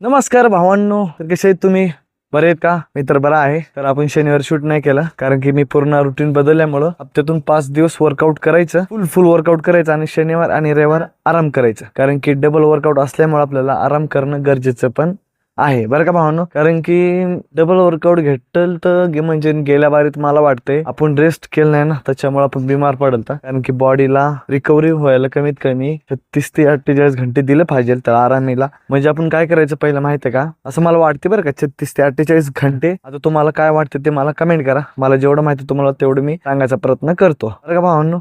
नमस्कार भावांनो, तर कसे आहेत तुम्ही? बरे आहेत का? मी तर बरा आहे. तर आपण शनिवार शूट नाही केला कारण की मी पूर्ण रुटीन बदलल्यामुळं हप्त्यातून 5 दिवस वर्कआउट करायचं, फुल वर्कआउट करायचं आणि शनिवार आणि रविवार आराम करायचं. कारण की डबल वर्कआउट असल्यामुळे आपल्याला आराम करणं गरजेचं पण आहे बरं का भावांनो. कारण की डबल वर्कआउट घेतल तर म्हणजे गेल्या बारीत मला वाटतंय आपण रेस्ट केलं नाही ना, त्याच्यामुळे आपण बिमार पडल. कारण की बॉडीला रिकव्हरी व्हायला कमीत कमी 36 ते 48 घंटे दिले पाहिजे तर आरामीला. म्हणजे आपण काय करायचं पहिलं माहितीये का, असं मला वाटते बरं का, 36 ते 48 घंटे. आता तुम्हाला काय वाटतं ते मला कमेंट करा. मला जेवढं माहिती तुम्हाला तेवढं मी सांगायचा प्रयत्न करतो बरं का भावांनो.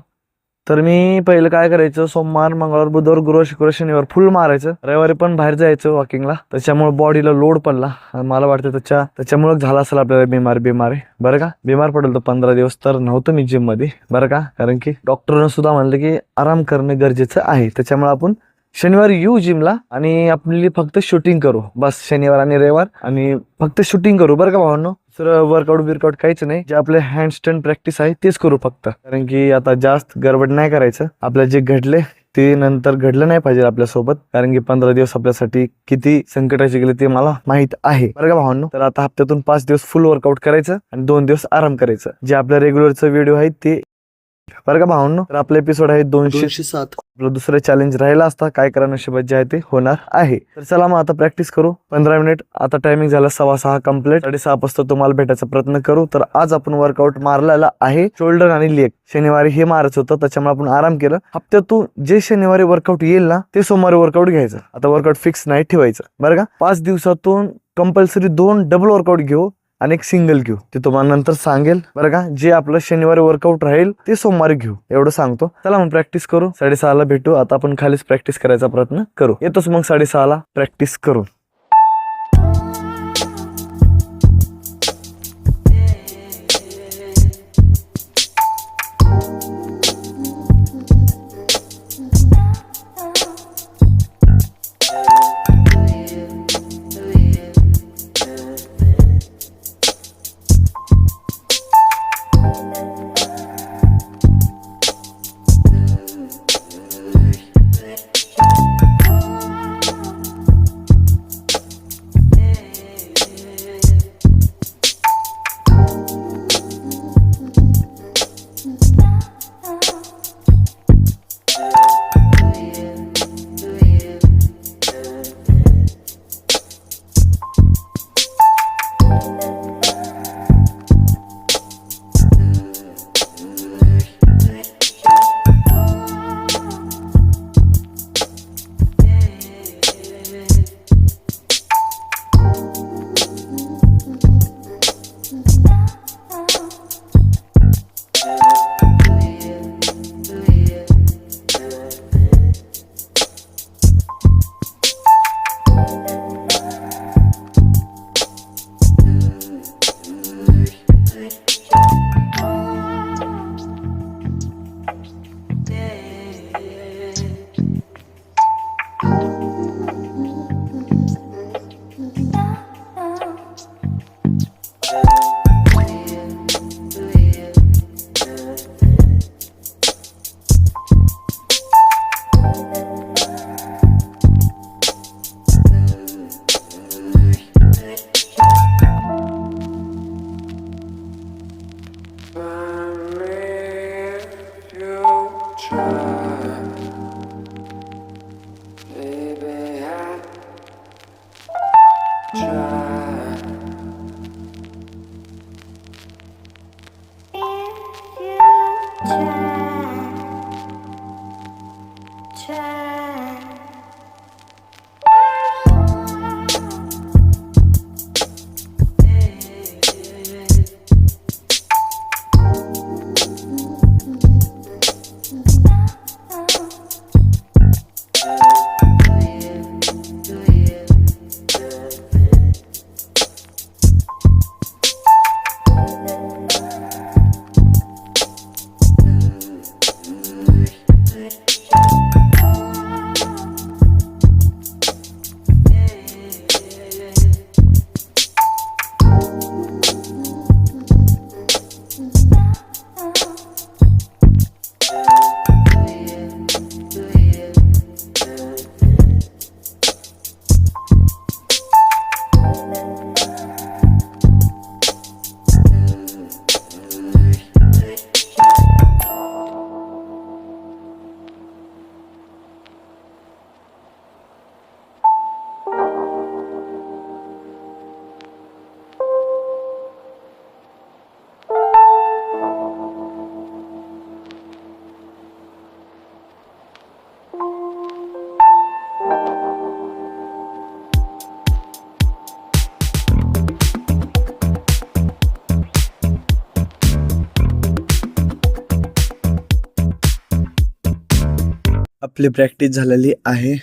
तर मी पहिलं काय करायचं, सोमवार मंगळवार बुधवार गुरुवार शुक्रवार शनिवार फुल मारायचं, रविवारी पण बाहेर जायचं वॉकिंगला. त्याच्यामुळे बॉडीला लोड पडला. मला वाटतं त्याच्यामुळे झाला असेल आपल्याला बिमार आहे बरं का. बिमार पडेल तो 15 दिवस तर नव्हतं मी जिम मध्ये बरं का. कारण की डॉक्टरनं सुद्धा म्हणलं की आराम करणे गरजेचं आहे. त्याच्यामुळे आपण शनिवारी येऊ जिमला आणि आपली फक्त शूटिंग करू बस, शनिवार आणि रविवार, आणि फक्त शूटिंग करू बरं का भावांनो. सर वर्कआउट बिरकाउट काहीच नाही, जे आपले हँडस्टँड प्रॅक्टिस आहे तेच करू फक्त. कारण की आता जास्त गडबड नाही करायचं. आपल्याला जे घडले ते नंतर घडलं नाही पाहिजे आपल्यासोबत. कारण की 15 दिवस आपल्यासाठी किती संकटाचे गेले ते मला माहित आहे बरं का भावांनो. तर आता हप्त्यातून 5 दिवस फुल वर्कआउट करायचं आणि 2 दिवस आराम करायचं. जे आपल्या रेग्युलरचं व्हिडिओ आहे ते बरं का भावांनो. तर आपला एपिसोड आहे 207. आपलं दुसरं चॅलेंज राहिला असता, काय करा नशिबात जे आहे ते होणार आहे. तर चला मग आता प्रॅक्टिस करू 15 मिनिट. आता टायमिंग झाला 6:15 कम्प्लीट. 6:30 वाजता तुम्हाला भेटायचा प्रयत्न करू. तर आज आपण वर्कआउट मारलेला आहे शोल्डर आणि लेग. शनिवारी हे मारायचं होतं त्याच्यामुळे आपण आराम केला. हप्त्यातून जे शनिवारी वर्कआउट येईल ना ते सोमवारी वर्कआउट घ्यायचं. आता वर्कआउट फिक्स नाही ठेवायचं बरं का. 5 दिवसातून कंपल्सरी 2 डबल वर्कआउट घेऊ आणि एक सिंगल घेऊ, ते तुम्हाला नंतर सांगेल बरं का. जे आपलं शनिवारी वर्कआउट राहील ते सोमवारी घेऊ एवढं सांगतो. चला मग प्रॅक्टिस करू. 6:30 भेटू. आता आपण खालीच प्रॅक्टिस करायचा प्रयत्न करू. येतोच मग 6:30 प्रॅक्टिस करू. आपली प्रॅक्टिस झालेली आहे.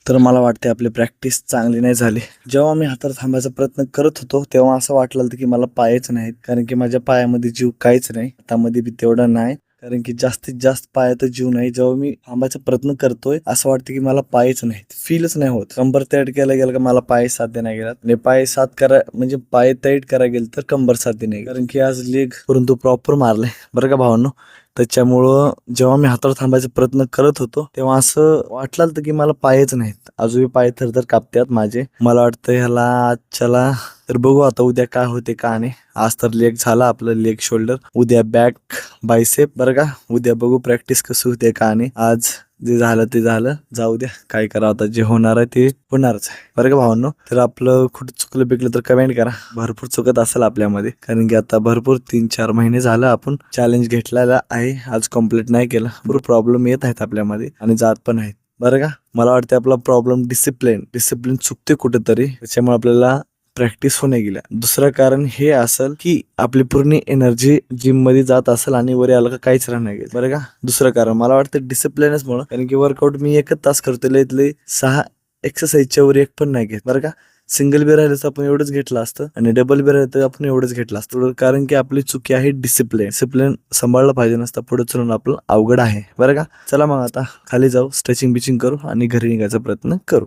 तर मला वाटते आपली प्रॅक्टिस चांगली नाही झाली. जेव्हा मी हातावर थांबायचा प्रयत्न करत होतो तेव्हा असं वाटलं होतं की मला पायच नाहीत, कारण की माझ्या पायामध्ये जीव काहीच नाही, हातामध्ये बी तेवढा नाही, कारण की जास्तीत जास्त पायात जीव नाही. जेव्हा मी थांबायचा प्रयत्न करतोय असं वाटतं की मला पायच नाहीत, फीलच नाही होत. कंबर टाईट केला गेला का मला पाय साध्य नाही गेला, आणि पाय साथ करा म्हणजे पाय टाईट करा गेलं तर कंबर साध्य नाही, कारण की आज लेग परंतु प्रॉपर मारले बरं का भावांनो. त्याच्यामुळं जेव्हा मी हातावर थांबायचा प्रयत्न करत होतो तेव्हा असं वाटलं होतं की मला पायच नाहीत. अजूनही पाय थरथर कापतात माझे. मला वाटतं ह्याला आजच्याला तर बघू आता उद्या काय होते का नाही. आज तर लेग झाला आपलं, लेग शोल्डर, उद्या बॅक बायसेप बरं का. उद्या बघू प्रॅक्टिस कसं होते का नाही. आज जे झालं ते झालं, जाऊ द्या, काय करा आता, जे होणार आहे ते होणारच आहे बरं का भावांनो. तर आपलं कुठं चुकलं बिकलं तर कमेंट करा. भरपूर चुकत असेल आपल्यामध्ये, कारण की आता भरपूर 3-4 महिने झालं आपण चॅलेंज घेतलेला आहे, आज कम्प्लीट नाही केलं. भरपूर प्रॉब्लेम येत आहेत आपल्यामध्ये आणि जात पण आहेत बरं का. मला वाटतं आपला प्रॉब्लेम डिसिप्लिन चुकते कुठेतरी, त्याच्यामुळे आपल्याला प्रॅक्टिस होणे गेल्या. दुसरं कारण हे असेल की आपली पूर्ण एनर्जी जिम मध्ये जात असेल आणि वर आलं का काहीच राहणार गेलं बरं का. दुसरं कारण मला वाटतं डिसिप्लिनच म्हणून, कारण की वर्कआउट मी 1 तास करतो, इथले 6 एक्सरसाइजच्या वर एक पण नाही घेत बरं का. सिंगल बी राहिलं तर आपण एवढंच घेतलं असतं आणि डबल बी राहिलं तर आपण एवढंच घेतलं असतं, कारण की आपली चुकी आहे डिसिप्लिन सांभाळलं पाहिजे नसतं, पुढे चलून आपलं अवघड आहे बरं का. चला मग आता खाली जाऊ, स्ट्रेचिंग बिचिंग करू आणि घरी निघायचा प्रयत्न करू.